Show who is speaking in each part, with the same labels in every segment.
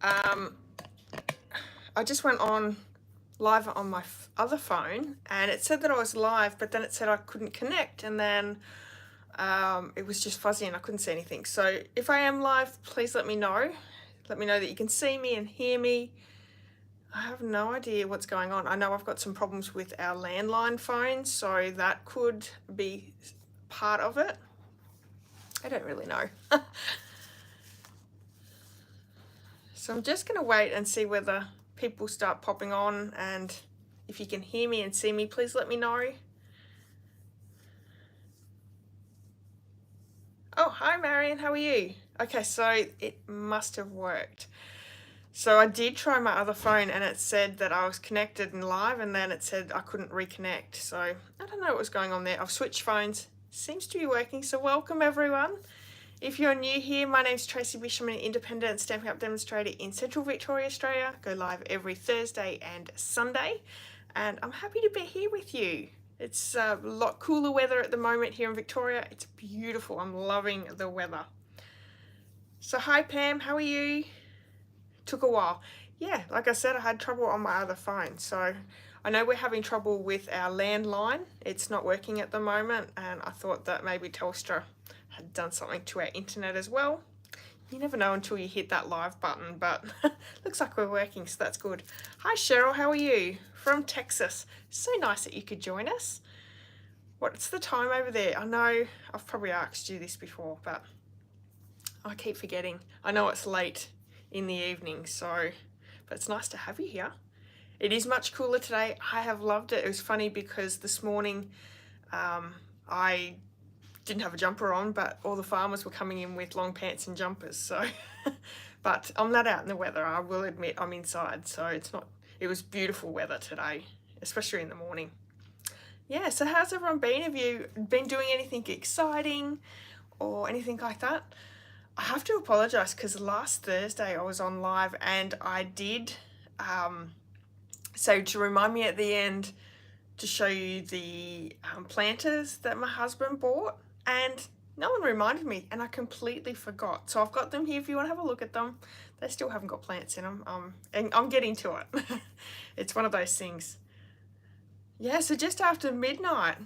Speaker 1: I just went on live on my other phone and it said that I was live, but then it said I couldn't connect, and then it was just fuzzy and I couldn't see anything. So if I am live, please let me know. Let me know that you can see me and hear me. I have no idea what's going on. I know I've got some problems with our landline phone, so that could be part of it. I don't really know. So I'm just going to wait and see whether people start popping on, and if you can hear me and see me, please let me know. Oh, hi Marion, how are you? Okay, so it must have worked. So I did try my other phone and it said that I was connected and live, and then it said I couldn't reconnect. So I don't know what was going on there. I've switched phones. Seems to be working. So welcome everyone. If you're new here, my name's Tracy Bish. I'm an independent Stampin' Up demonstrator in Central Victoria, Australia. Go live every Thursday and Sunday. And I'm happy to be here with you. It's a lot cooler weather at the moment here in Victoria. It's beautiful. I'm loving the weather. So hi Pam, how are you? Took a while. Yeah, like I said, I had trouble on my other phone. So I know we're having trouble with our landline. It's not working at the moment, and I thought that maybe Telstra had done something to our internet as well. You never know until you hit that live button, but looks like we're working, so that's good. Hi Cheryl, how are you? From Texas. So nice that you could join us. What's the time over there? I know I've probably asked you this before, but I keep forgetting. I know it's late in the evening, so, but it's nice to have you here. It is much cooler today. I have loved it. It was funny because this morning I didn't have a jumper on, but all the farmers were coming in with long pants and jumpers, so but I'm not out in the weather. I will admit I'm inside, so it's not, it was beautiful weather today, especially in the morning. Yeah, so how's everyone been? Have you been doing anything exciting or anything like that? I have to apologise because last Thursday I was on live and I did so to remind me at the end to show you the planters that my husband bought, and no one reminded me and I completely forgot. So I've got them here if you want to have a look at them. They still haven't got plants in them, and I'm getting to it. It's one of those things. Yeah, so just after midnight.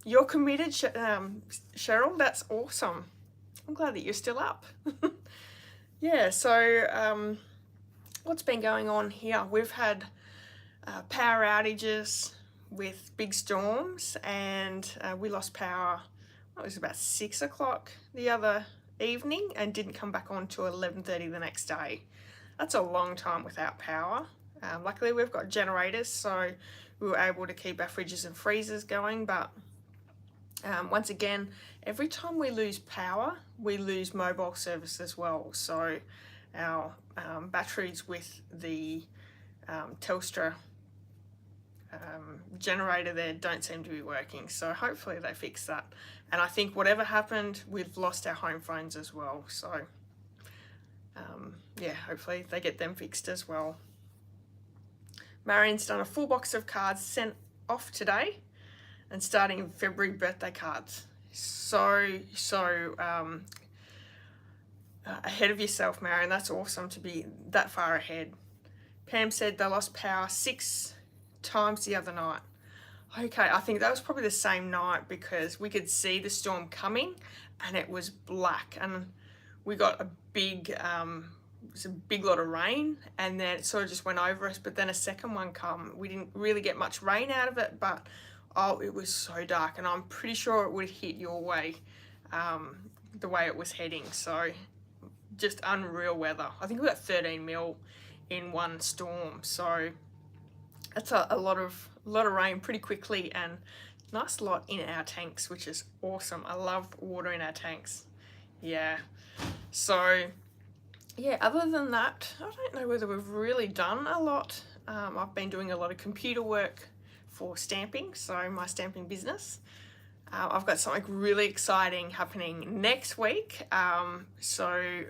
Speaker 1: You're committed, Cheryl. That's awesome. I'm glad that you're still up. Yeah, so what's been going on here? We've had power outages with big storms, and we lost power, it was about 6 o'clock the other evening and didn't come back on till 11:30 the next day. That's a long time without power. Luckily we've got generators, so we were able to keep our fridges and freezers going, but once again, every time we lose power, we lose mobile service as well. So our batteries with the Telstra generator there don't seem to be working. So hopefully they fix that. And I think whatever happened, we've lost our home phones as well. So yeah, hopefully they get them fixed as well. Marion's done a full box of cards sent off today, and starting in February, birthday cards. So ahead of yourself, Marion. That's awesome to be that far ahead. Pam said they lost power 6 times the other night. Okay, I think that was probably the same night because we could see the storm coming and it was black, and we got a big it was a big lot of rain, and then it sort of just went over us, but then a second one come. We didn't really get much rain out of it, but oh, it was so dark, and I'm pretty sure it would hit your way, the way it was heading. So just unreal weather. I think we got 13 mil in one storm, so that's a lot of rain pretty quickly, and nice lot in our tanks, which is awesome. I love water in our tanks. Yeah, so yeah, other than that, I don't know whether we've really done a lot. I've been doing a lot of computer work for stamping, so my stamping business. I've got something really exciting happening next week. So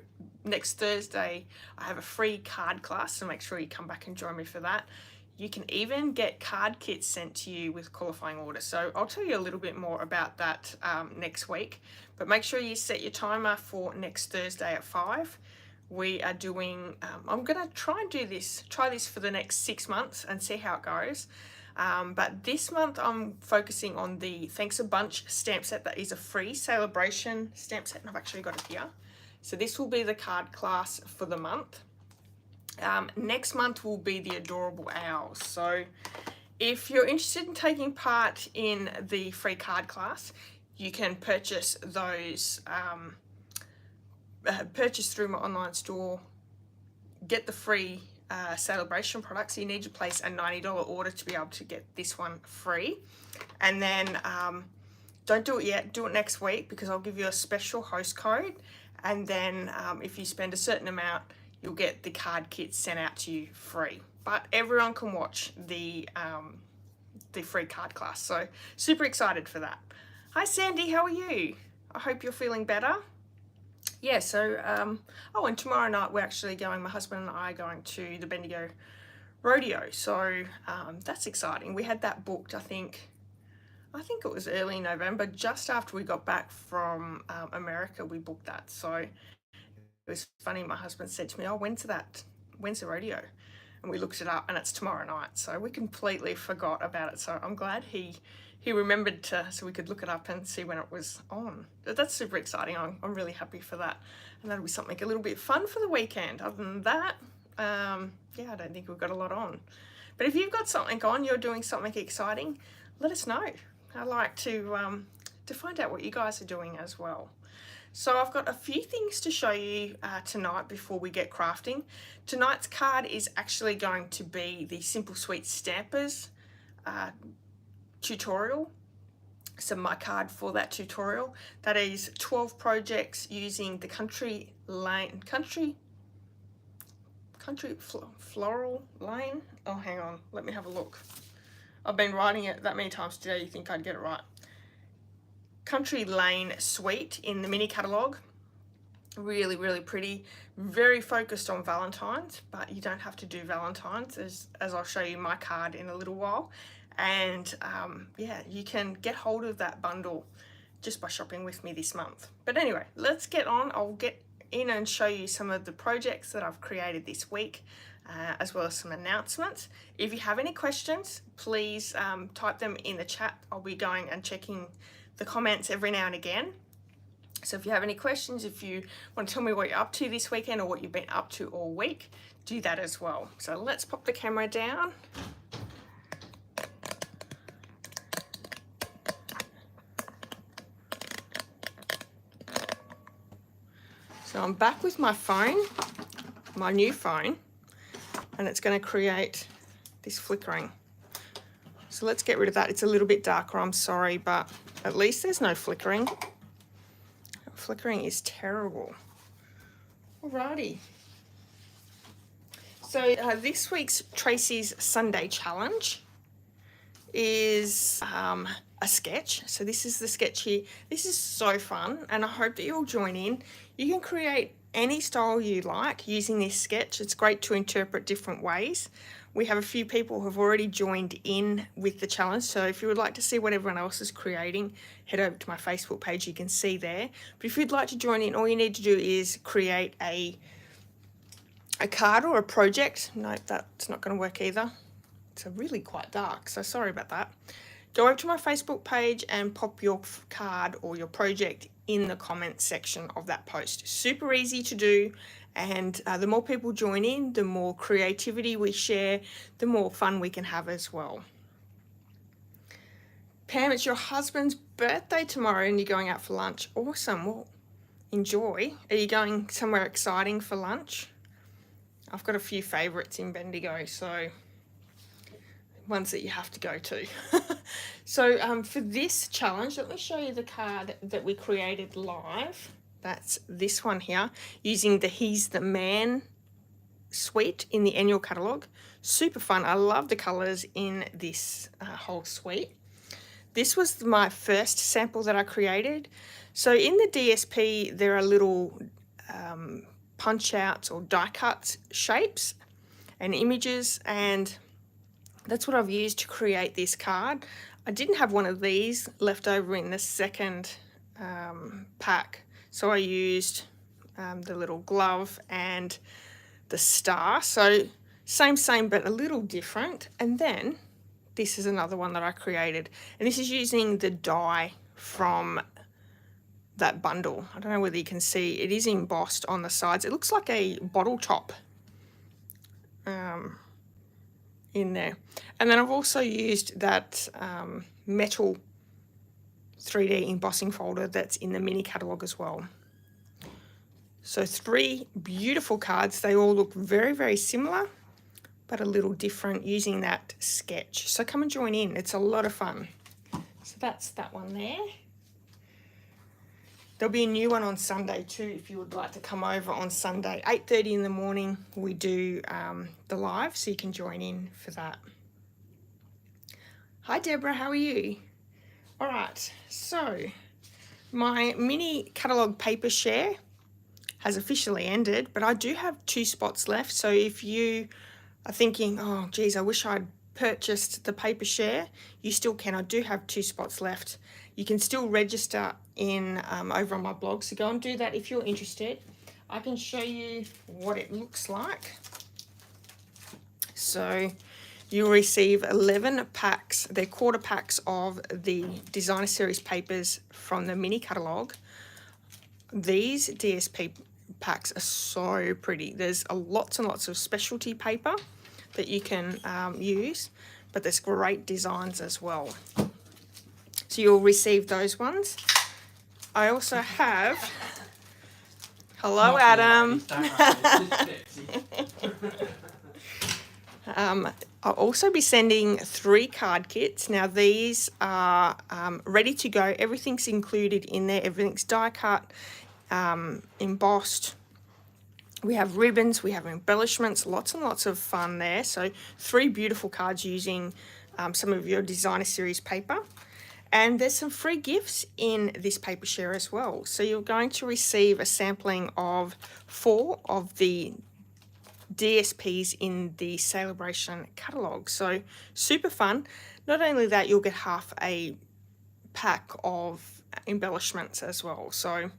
Speaker 1: next Thursday I have a free card class, so make sure you come back and join me for that. You can even get card kits sent to you with qualifying orders. So I'll tell you a little bit more about that next week, but make sure you set your timer for next Thursday at 5. we are doing, I'm gonna try this for the next 6 months and see how it goes. But this month I'm focusing on the Thanks a Bunch stamp set. That is a free celebration stamp set, and I've actually got it here. So this will be the card class for the month. Next month will be the Adorable Owls. So if you're interested in taking part in the free card class, you can purchase those, purchase through my online store, get the free celebration products. So you need to place a $90 order to be able to get this one free. And then don't do it yet, do it next week, because I'll give you a special host code. And then if you spend a certain amount, you'll get the card kits sent out to you free. But everyone can watch the free card class. So super excited for that. Hi Sandy, how are you? I hope you're feeling better. Yeah, so, oh, and tomorrow night we're actually going, my husband and I are going to the Bendigo Rodeo. So that's exciting. We had that booked, I think it was early November, just after we got back from America, we booked that. So it was funny, my husband said to me, oh, when's the rodeo? And we looked it up, and it's tomorrow night. So we completely forgot about it. So I'm glad he remembered so we could look it up and see when it was on. That's super exciting. I'm really happy for that. And that'll be something a little bit fun for the weekend. Other than that, yeah, I don't think we've got a lot on. But if you've got something on, you're doing something exciting, let us know. I like to find out what you guys are doing as well. So I've got a few things to show you tonight before we get crafting. Tonight's card is actually going to be the Simple Sweet Stampers tutorial. So my card for that tutorial, that is 12 projects using the Floral line. Oh, hang on, let me have a look. I've been writing it that many times today, you think I'd get it right. Country Lane Suite in the mini catalogue. Really, really pretty. Very focused on Valentine's, but you don't have to do Valentine's, as I'll show you my card in a little while. And yeah, you can get hold of that bundle just by shopping with me this month. But anyway, let's get on. I'll get in and show you some of the projects that I've created this week, as well as some announcements. If you have any questions, please type them in the chat. I'll be going and checking the comments every now and again. So if you have any questions, if you want to tell me what you're up to this weekend or what you've been up to all week, do that as well. So let's pop the camera down. So I'm back with my phone, my new phone, and it's going to create this flickering. So let's get rid of that. It's a little bit darker, I'm sorry, but at least there's no flickering. Flickering is terrible. Alrighty. So this week's Tracy's Sunday Challenge is a sketch. So this is the sketch here. This is so fun, and I hope that you'll join in. You can create any style you like using this sketch. It's great to interpret different ways. We have a few people who have already joined in with the challenge, so if you would like to see what everyone else is creating, head over to my Facebook page, you can see there. But if you'd like to join in, all you need to do is create a card or a project. No, that's not going to work either. It's really quite dark, so sorry about that. Go over to my Facebook page and pop your card or your project in the comments section of that post. Super easy to do, and the more people join in, the more creativity we share, the more fun we can have as well. Pam, it's your husband's birthday tomorrow and you're going out for lunch. Awesome. Well, enjoy. Are you going somewhere exciting for lunch? I've got a few favourites in Bendigo, so ones that you have to go to. So for this challenge, let me show you the card that we created live. That's this one here, using the He's the Man suite in the annual catalogue. Super fun. I love the colours in this whole suite. This was my first sample that I created. So in the DSP, there are little punch outs or die cut shapes and images, and that's what I've used to create this card. I didn't have one of these left over in the second pack, so I used the little glove and the star. So same, but a little different. And then this is another one that I created. And this is using the die from that bundle. I don't know whether you can see, it is embossed on the sides. It looks like a bottle top in there. And then I've also used that metal 3D embossing folder that's in the mini catalogue as well. So 3 beautiful cards. They all look very, very similar, but a little different using that sketch. So come and join in. It's a lot of fun. So that's that one there. There'll be a new one on Sunday too if you would like to come over on Sunday. 8:30 in the morning we do the live, so you can join in for that. Hi Deborah, how are you? All right, so my mini catalogue paper share has officially ended, but I do have 2 spots left. So if you are thinking, oh geez, I wish I'd purchased the paper share, you still can. I do have 2 spots left. You can still register in over on my blog, so go and do that if you're interested. I can show you what it looks like. So you'll receive 11 packs. They're quarter packs of the designer series papers from the mini catalogue. These DSP packs are so pretty. There's lots and lots of specialty paper that you can use, but there's great designs as well. So you'll receive those ones. I also have, hello Adam. I'll also be sending 3 card kits. Now these are ready to go. Everything's included in there. Everything's die cut, embossed. We have ribbons, we have embellishments, lots and lots of fun there. So 3 beautiful cards using some of your designer series paper. And there's some free gifts in this paper share as well. So you're going to receive a sampling of 4 of the DSPs in the Celebration catalogue. So super fun. Not only that, you'll get half a pack of embellishments as well. So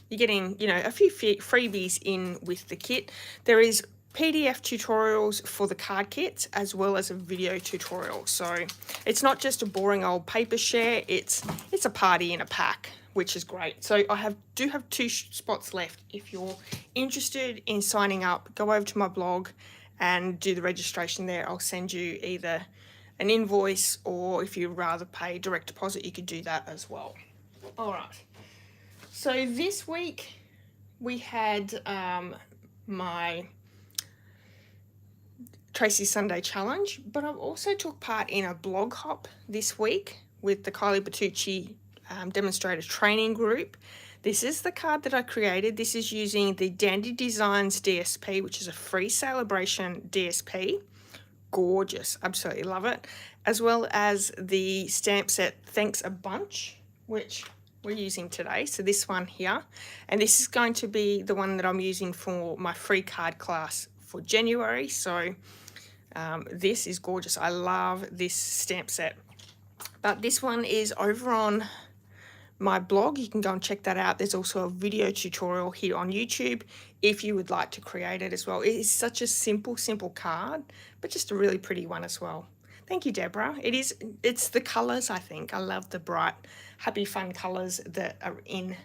Speaker 1: you're getting, you know, a few freebies in with the kit. There is PDF tutorials for the card kits as well as a video tutorial. So it's not just a boring old paper share, it's a party in a pack, which is great. So I do have 2 spots left. If you're interested in signing up, go over to my blog and do the registration there. I'll send you either an invoice, or if you'd rather pay direct deposit, you could do that as well. All right. So this week we had my Tracy Sunday Challenge, but I've also took part in a blog hop this week with the Kylie Bertucci demonstrator training group. This is the card that I created. This is using the Dandy Designs DSP, which is a free celebration DSP. Gorgeous, absolutely love it. As well as the stamp set Thanks a Bunch, which we're using today. So this one here, and this is going to be the one that I'm using for my free card class for January. So this is gorgeous. I love this stamp set. But this one is over on my blog. You can go and check that out. There's also a video tutorial here on YouTube if you would like to create it as well. It is such a simple card, but just a really pretty one as well. Thank you, Deborah. It's the colours, I think. I love the bright, happy, fun colours that are in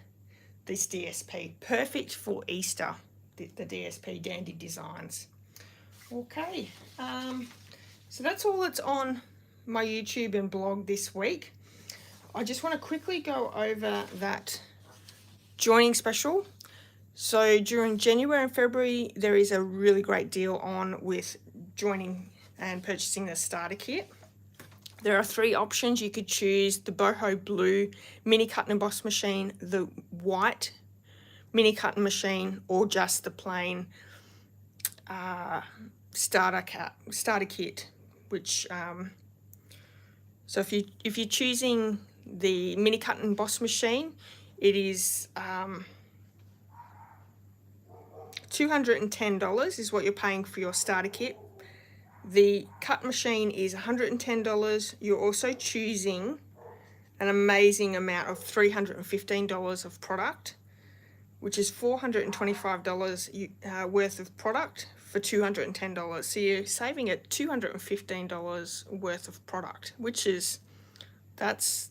Speaker 1: this DSP. Perfect for Easter, the DSP Dandy Designs. Okay, so that's all that's on my YouTube and blog this week. I just want to quickly go over that joining special. So during January and February, there is a really great deal on with joining and purchasing the starter kit. There are 3 options. You could choose the boho blue mini cut and emboss machine, the white mini cut and machine, or just the plain starter kit, which so if you're choosing the mini cut and emboss machine, it is $210 is what you're paying for your starter kit. The cut machine is $110. You're also choosing an amazing amount of $315 of product. which is $425 worth of product for $210. So you're saving at $215 worth of product, which is, this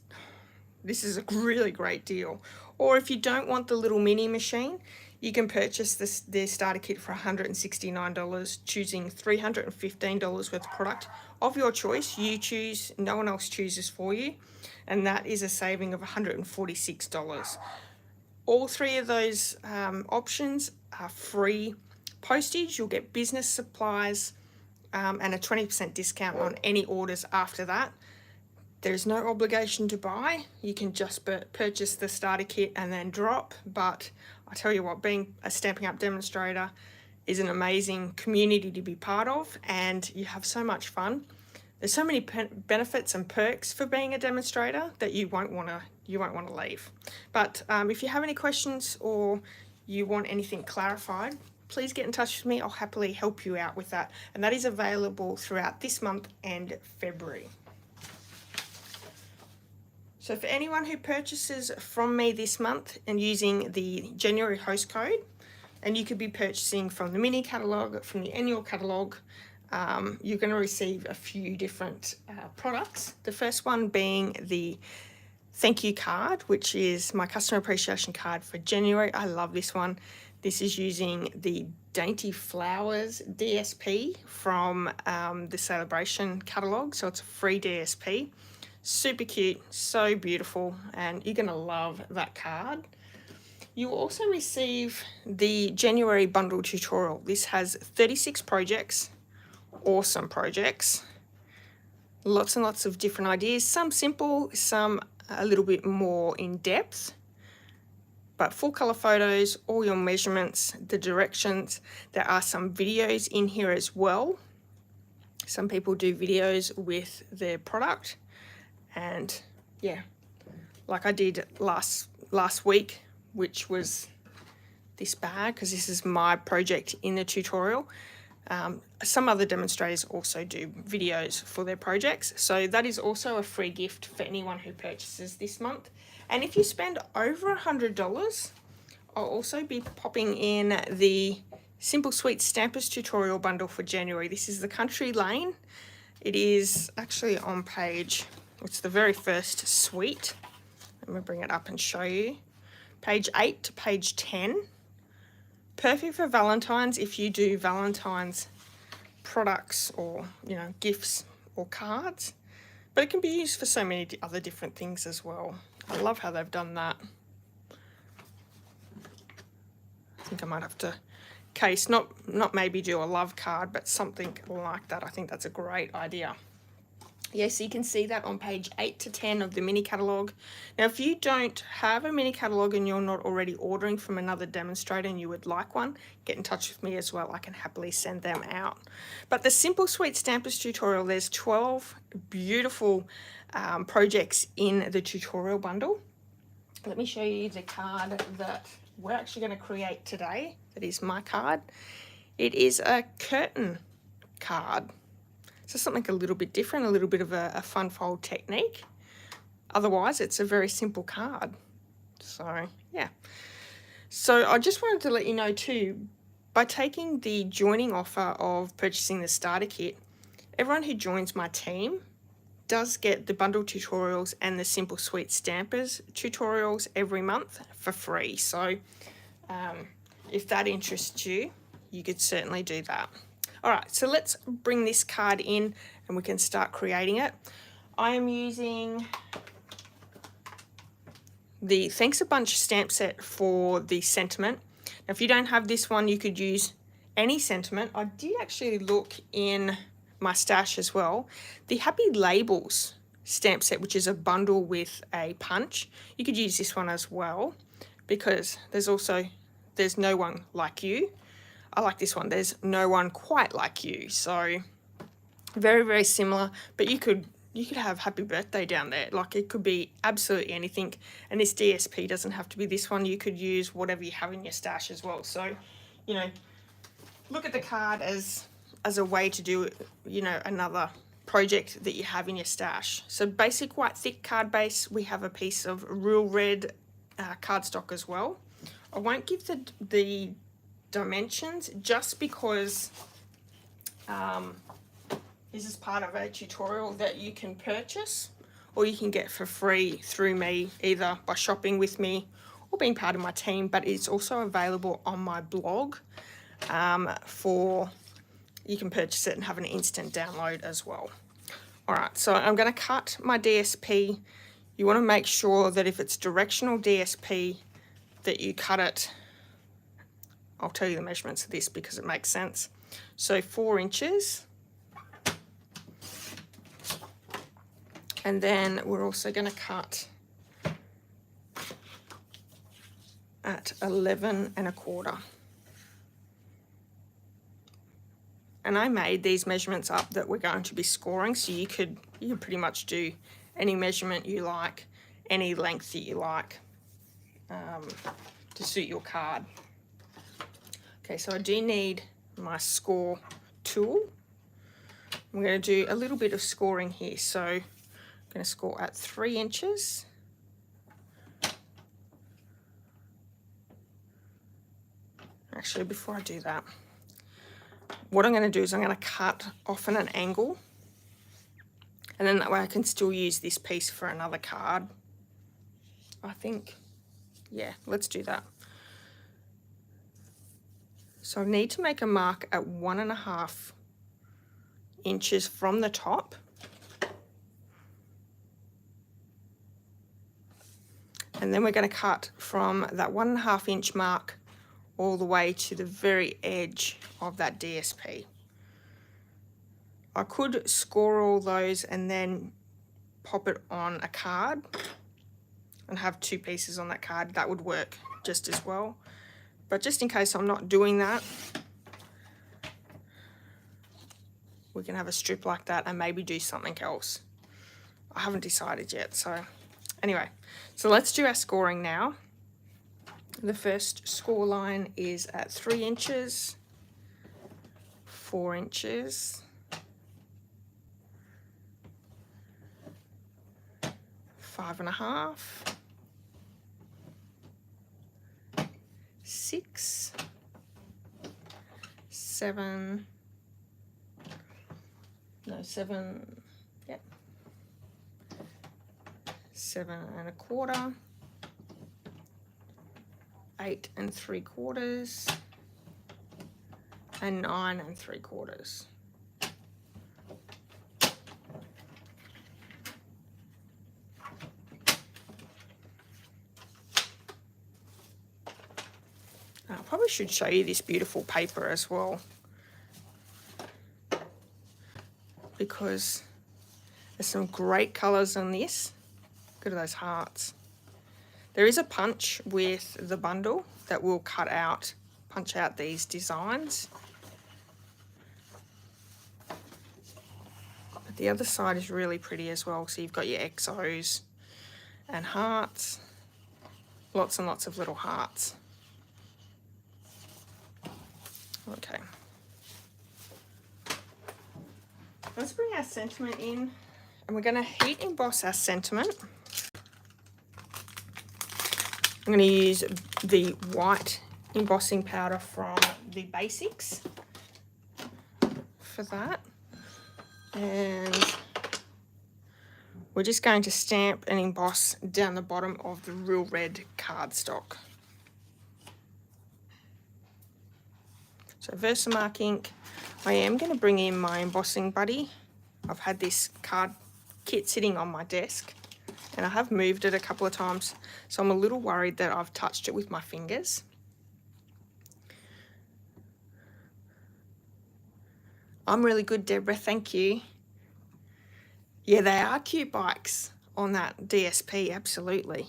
Speaker 1: is a really great deal. Or if you don't want the little mini machine, you can purchase their starter kit for $169, choosing $315 worth of product of your choice. You choose, no one else chooses for you, and that is a saving of $146. All three of those options are free postage. You'll get business supplies and a 20% discount on any orders after that. There's no obligation to buy. You can just purchase the starter kit and then drop. But I tell you what, being a Stampin' Up! Demonstrator is an amazing community to be part of, and you have so much fun. There's so many benefits and perks for being a demonstrator that you won't want to leave. But if you have any questions or you want anything clarified, please get in touch with me. I'll happily help you out with that. And that is available throughout this month and February. So for anyone who purchases from me this month and using the January host code, and you could be purchasing from the mini catalogue, from the annual catalogue, you're going to receive a few different products. The first one being the thank you card, which is my customer appreciation card for January. I love this one. This is using the Dainty Flowers DSP from the Celebration catalogue, so it's a free DSP. Super cute, so beautiful, and you're going to love that card. You will also receive the January bundle tutorial. This has 36 projects, awesome projects, lots and lots of different ideas, some simple, some a little bit more in depth, but full color photos, all your measurements, the directions. There are some videos in here as well. Some people do videos with their product. And yeah, like I did last week, which was this bag, because this is my project in the tutorial. Some other demonstrators also do videos for their projects, so that is also a free gift for anyone who purchases this month. And if you spend over $100, I'll also be popping in the Simple Sweet Stampers tutorial bundle for January. This is the Country Lane. It is actually on page, it's the very first suite. Let me bring it up and show you. Page 8 to page 10. Perfect for Valentine's if you do Valentine's products or, you know, gifts or cards. But it can be used for so many other different things as well. I love how they've done that. I think I might have to case, not maybe do a love card, but something like that. I think that's a great idea. Yes, you can see that on page 8 to 10 of the mini catalogue. Now, if you don't have a mini catalogue and you're not already ordering from another demonstrator and you would like one, get in touch with me as well. I can happily send them out. But the Simple Sweet Stampers tutorial, there's 12 beautiful projects in the tutorial bundle. Let me show you the card that we're actually going to create today. That is my card. It is a curtain card. So something a little bit different, a little bit of a fun fold technique. Otherwise, it's a very simple card. So, yeah. So I just wanted to let you know too, by taking the joining offer of purchasing the starter kit, everyone who joins my team does get the bundle tutorials and the Simple Sweet Stampers tutorials every month for free. So if that interests you, you could certainly do that. All right, so let's bring this card in and we can start creating it. I am using the Thanks a Bunch stamp set for the sentiment. Now, if you don't have this one, you could use any sentiment. I did actually look in my stash as well. The Happy Labels stamp set, which is a bundle with a punch, you could use this one as well, because there's no one like you. I like this one. There's no one quite like you. So very, very similar, but you could have happy birthday down there. Like, it could be absolutely anything. And this DSP doesn't have to be this one. You could use whatever you have in your stash as well. So, you know, look at the card as a way to do, you know, another project that you have in your stash. So basic white thick card base. We have a piece of real red cardstock as well. I won't give the dimensions just because this is part of a tutorial that you can purchase or you can get for free through me, either by shopping with me or being part of my team, but it's also available on my blog you can purchase it and have an instant download as well. All right, so I'm going to cut my DSP. You want to make sure that if it's directional DSP that you cut it. I'll tell you the measurements of this because it makes sense. So 4 inches. And then we're also going to cut at 11 1/4. And I made these measurements up that we're going to be scoring, so you can pretty much do any measurement you like, any length that you like to suit your card. Okay, so I do need my score tool. I'm going to do a little bit of scoring here, so I'm going to score at 3 inches. Actually, before I do that, what I'm going to do is I'm going to cut off at an angle, and then that way I can still use this piece for another card. I think, yeah, let's do that. So I need to make a mark at 1.5 inches from the top. And then we're going to cut from that 1.5 inch mark all the way to the very edge of that DSP. I could score all those and then pop it on a card and have 2 pieces on that card. That would work just as well. But just in case I'm not doing that, we can have a strip like that and maybe do something else. I haven't decided yet, so anyway. So let's do our scoring now. The first score line is at 3 inches, 4 inches, 5.5, 6, 7, no, 7, yep, 7 1/4, 8 3/4, and 9 3/4. I probably should show you this beautiful paper as well, because there's some great colours on this. Look at those hearts. There is a punch with the bundle that will punch out these designs. But the other side is really pretty as well. So you've got your XOs and hearts, lots and lots of little hearts. Okay. Let's bring our sentiment in, and we're going to heat emboss our sentiment. I'm going to use the white embossing powder from the Basics for that. And we're just going to stamp and emboss down the bottom of the real red cardstock. So Versamark ink. I am going to bring in my embossing buddy. I've had this card kit sitting on my desk and I have moved it a couple of times, so I'm a little worried that I've touched it with my fingers. I'm really good, Deborah, thank you. Yeah, they are cute bikes on that DSP, absolutely.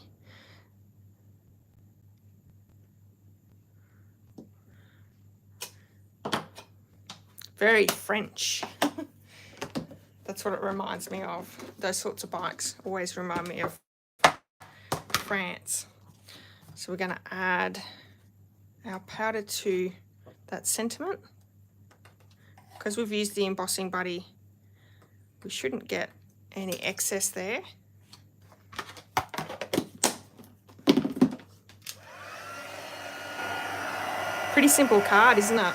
Speaker 1: Very French. That's what it reminds me of. Those sorts of bikes always remind me of France. So we're going to add our powder to that sentiment. Because we've used the embossing buddy, we shouldn't get any excess there. Pretty simple card, isn't it?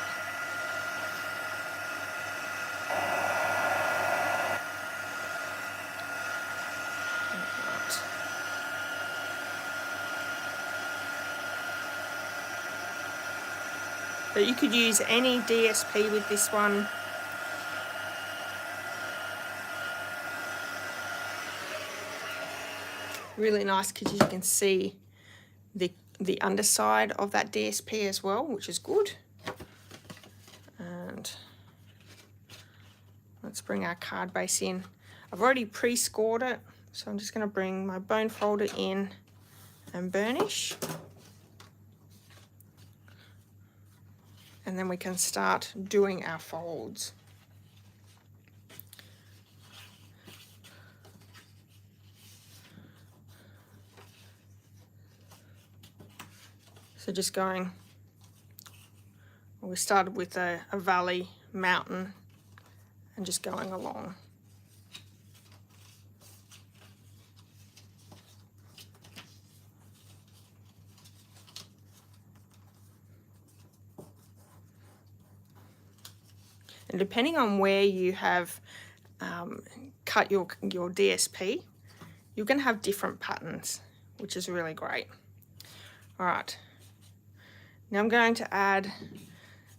Speaker 1: But you could use any DSP with this one. Really nice because you can see the underside of that DSP as well, which is good. And let's bring our card base in. I've already pre-scored it, so I'm just going to bring my bone folder in and burnish. And then we can start doing our folds. So just going, we started with a valley, mountain, and just going along. And depending on where you have cut your DSP, you're going to have different patterns, which is really great. All right, now I'm going to add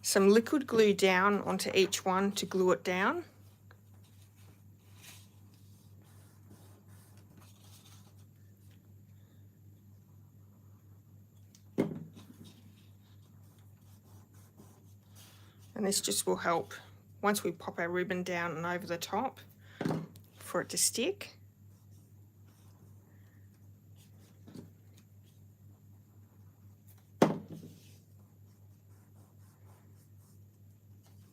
Speaker 1: some liquid glue down onto each one to glue it down. And this just will help once we pop our ribbon down and over the top for it to stick.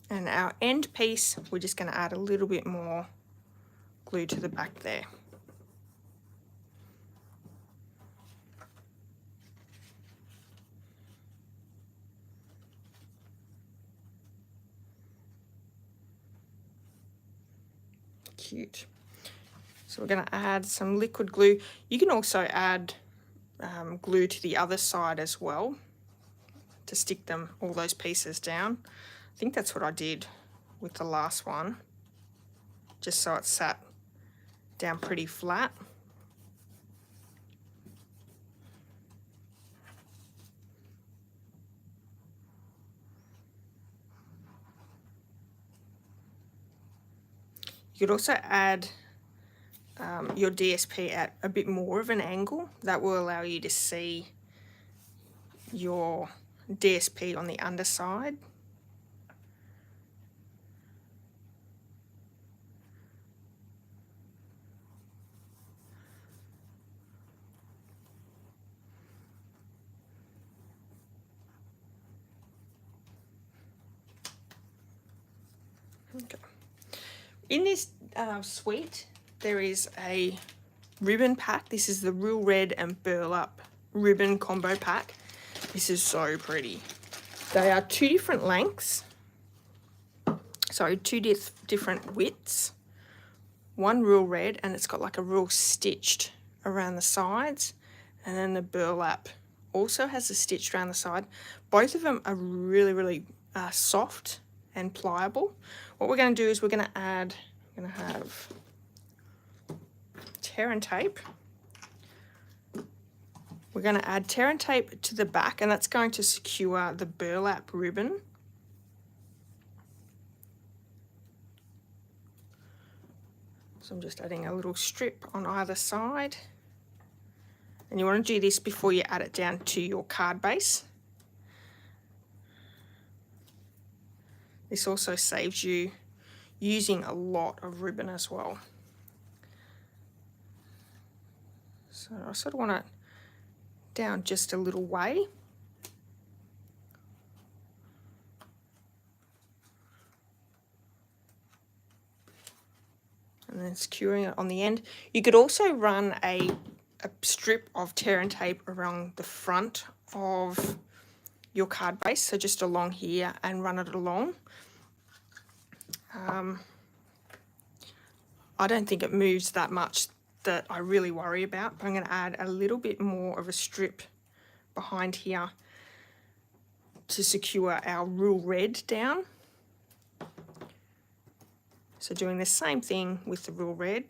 Speaker 1: And our end piece, we're just going to add a little bit more glue to the back there. Cute. So we're going to add some liquid glue. You can also add glue to the other side as well to stick them, all those pieces down. I think that's what I did with the last one, just so it sat down pretty flat. You could also add your DSP at a bit more of an angle. That will allow you to see your DSP on the underside. Okay. In this suite, there is a ribbon pack. This is the Real Red and Burlap ribbon combo pack. This is so pretty. They are two different lengths. Sorry, two different widths. One real red, and it's got like a real stitched around the sides. And then the burlap also has a stitch around the side. Both of them are really, really soft and pliable. What we're going to do is we're going to add, I'm going to have tear and tape. We're going to add tear and tape to the back, and that's going to secure the burlap ribbon. So I'm just adding a little strip on either side. And you want to do this before you add it down to your card base. This also saves you using a lot of ribbon as well. So I sort of want it down just a little way. And then securing it on the end. You could also run a strip of tear and tape around the front of your card base, so just along here, and run it along. I don't think it moves that much that I really worry about, but I'm going to add a little bit more of a strip behind here to secure our real red down. So doing the same thing with the real red.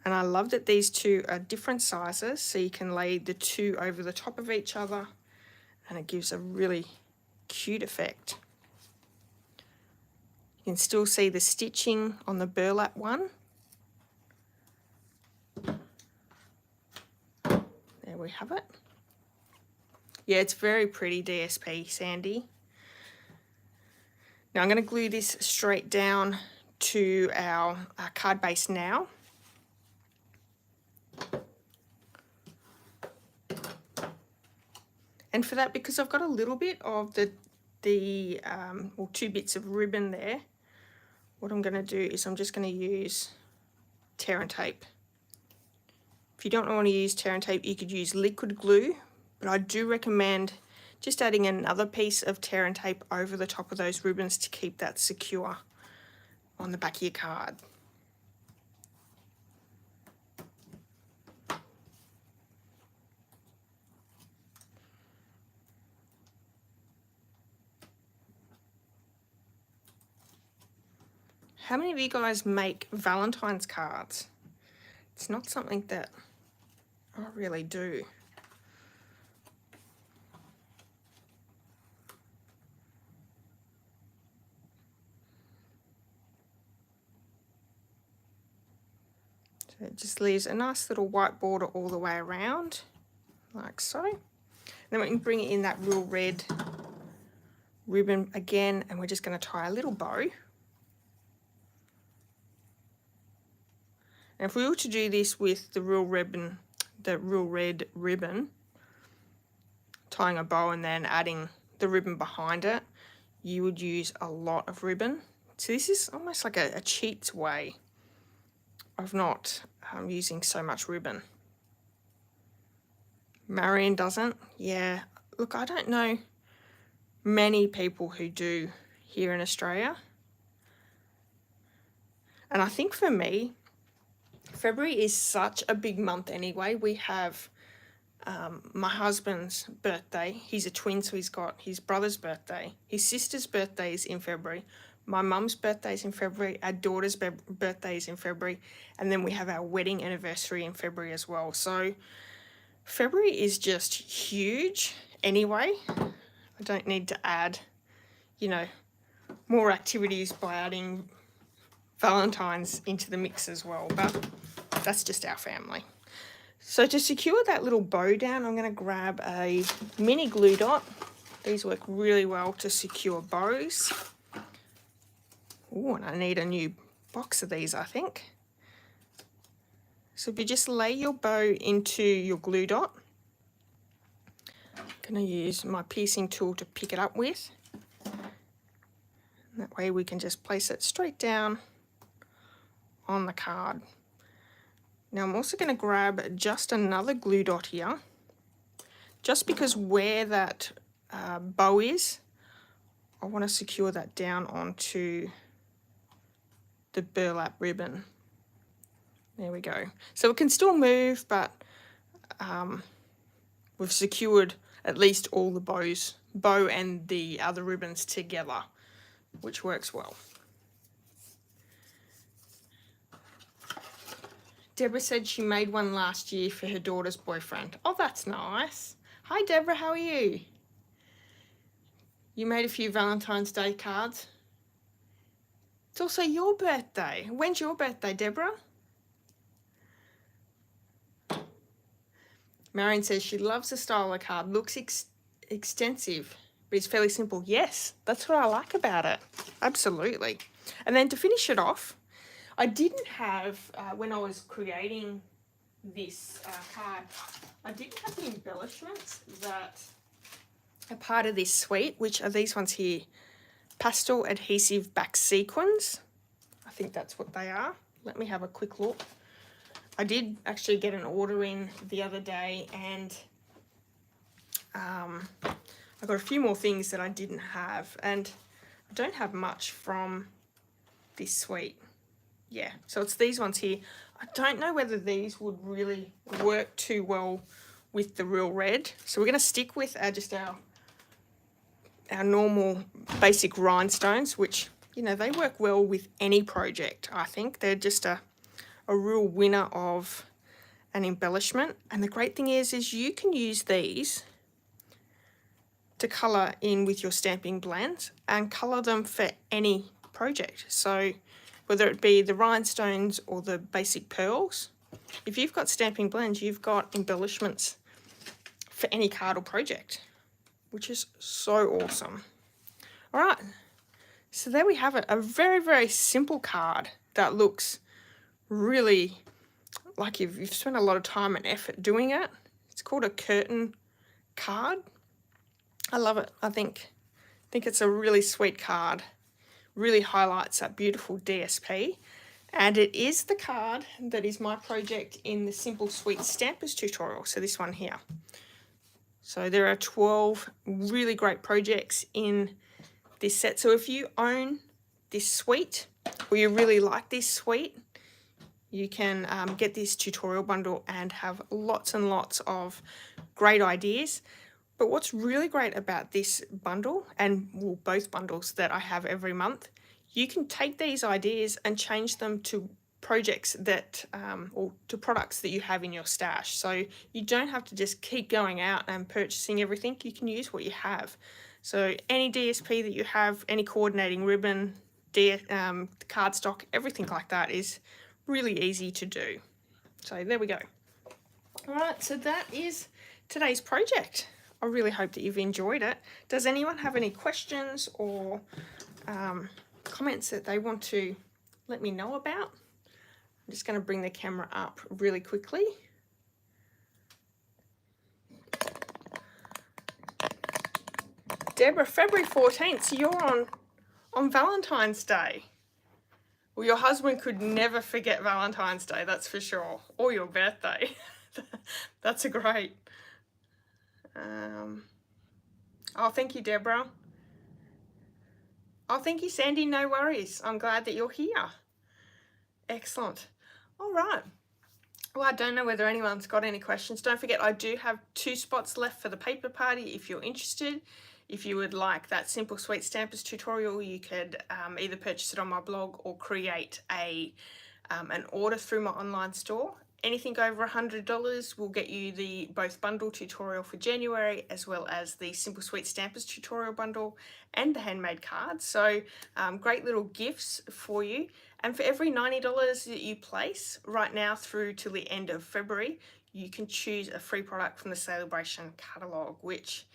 Speaker 1: And I love that these two are different sizes, so you can lay the two over the top of each other and it gives a really cute effect. You can still see the stitching on the burlap one. There we have it. Yeah, it's very pretty DSP, Sandy. Now I'm going to glue this straight down to our card base now. And for that, because I've got a little bit of or 2 bits of ribbon there, what I'm going to do is I'm just going to use tear and tape. If you don't want to use tear and tape, you could use liquid glue, but I do recommend just adding another piece of tear and tape over the top of those ribbons to keep that secure on the back of your card. How many of you guys make Valentine's cards? It's not something that I really do. So it just leaves a nice little white border all the way around, like so. Then we can bring in that real red ribbon again, and we're just going to tie a little bow. And if we were to do this with the real red ribbon, tying a bow and then adding the ribbon behind it, you would use a lot of ribbon. So this is almost like a cheats way of not using so much ribbon. Marion doesn't. Yeah, look, I don't know many people who do here in Australia. And I think for me, February is such a big month anyway. We have my husband's birthday. He's a twin, so he's got his brother's birthday. His sister's birthday is in February. My mum's birthday is in February. Our daughter's birthday is in February. And then we have our wedding anniversary in February as well. So February is just huge anyway. I don't need to add, you know, more activities by adding Valentine's into the mix as well, but that's just our family. So to secure that little bow down, I'm going to grab a mini glue dot. These work really well to secure bows. Oh, and I need a new box of these, I think. So if you just lay your bow into your glue dot, I'm going to use my piercing tool to pick it up with. And that way we can just place it straight down on the card. Now I'm also going to grab just another glue dot here, just because where that bow is, I want to secure that down onto the burlap ribbon. There we go. So it can still move, but we've secured at least all the bow and the other ribbons together, which works well. Deborah said she made one last year for her daughter's boyfriend. Oh, that's nice. Hi, Deborah, how are you? You made a few Valentine's Day cards. It's also your birthday. When's your birthday, Deborah? Marion says she loves the style of the card. Looks extensive, but it's fairly simple. Yes, that's what I like about it. Absolutely. And then to finish it off, I didn't have, when I was creating this card, I didn't have the embellishments that are part of this suite, which are these ones here. Pastel adhesive back sequins. I think that's what they are. Let me have a quick look. I did actually get an order in the other day, and I got a few more things that I didn't have, and I don't have much from this suite. Yeah, so it's these ones here. I don't know whether these would really work too well with the real red, so we're going to stick with just our our normal basic rhinestones, which, you know, they work well with any project. I think they're just a real winner of an embellishment. And the great thing is you can use these to colour in with your stamping blends and colour them for any project. So whether it be the rhinestones or the basic pearls, if you've got stamping blends, you've got embellishments for any card or project, which is so awesome. All right, so there we have it, a very, very simple card that looks really like you've spent a lot of time and effort doing it. It's called a curtain card. I love it. I think it's a really sweet card. Really highlights that beautiful DSP. And it is the card that is my project in the Simple Sweet Stampers tutorial. So this one here. So there are 12 really great projects in this set. So if you own this suite or you really like this suite, you can get this tutorial bundle and have lots and lots of great ideas. But what's really great about this bundle, and well, both bundles that I have every month, you can take these ideas and change them to projects that, or to products that you have in your stash. So you don't have to just keep going out and purchasing everything. You can use what you have. So any DSP that you have, any coordinating ribbon, cardstock, everything like that is really easy to do. So there we go. All right, so that is today's project. I really hope that you've enjoyed it. Does anyone have any questions or comments that they want to let me know about? I'm just going to bring the camera up really quickly. Deborah, February 14th, so you're on Valentine's Day. Well, your husband could never forget Valentine's Day, that's for sure. Or your birthday. That's a great. Oh, thank you, Deborah. Oh, thank you, Sandy. No worries. I'm glad that you're here. Excellent. All right. Well, I don't know whether anyone's got any questions. Don't forget, I do have 2 spots left for the paper party if you're interested. If you would like that Simple Sweet Stampers tutorial, you could either purchase it on my blog or create an order through my online store. Anything over $100 will get you the both bundle tutorial for January as well as the Simple Sweet Stampers tutorial bundle and the handmade cards. So great little gifts for you. And for every $90 that you place right now through till the end of February, you can choose a free product from the Celebration catalogue, which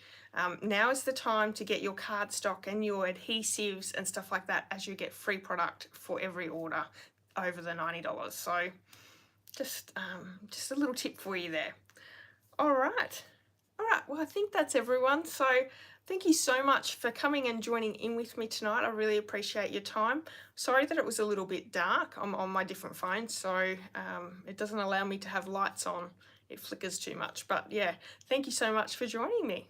Speaker 1: now is the time to get your cardstock and your adhesives and stuff like that, as you get free product for every order over the $90. So just a little tip for you there. All right. Well, I think that's everyone. So thank you so much for coming and joining in with me tonight. I really appreciate your time. Sorry that it was a little bit dark. I'm on my different phone, so it doesn't allow me to have lights on. It flickers too much. But yeah, thank you so much for joining me.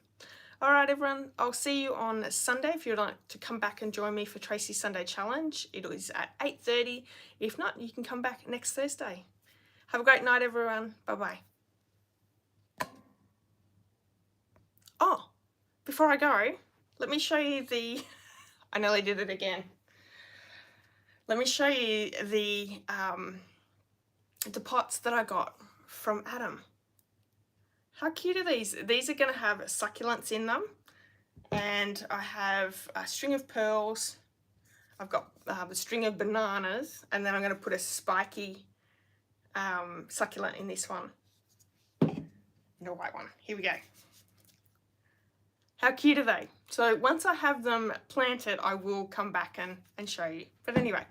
Speaker 1: All right, everyone, I'll see you on Sunday if you'd like to come back and join me for Tracy's Sunday Challenge. It is at 8:30. If not, you can come back next Thursday. Have a great night, everyone. Bye-bye. Oh, before I go, let me show you the, I nearly did it again. Let me show you the pots that I got from Adam. How cute are these? These are going to have succulents in them. And I have a string of pearls. I've got a string of bananas. And then I'm going to put a spiky succulent in this one. The white one. Here we go. How cute are they? So once I have them planted, I will come back and show you. But anyway.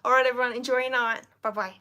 Speaker 1: All right, everyone. Enjoy your night. Bye-bye.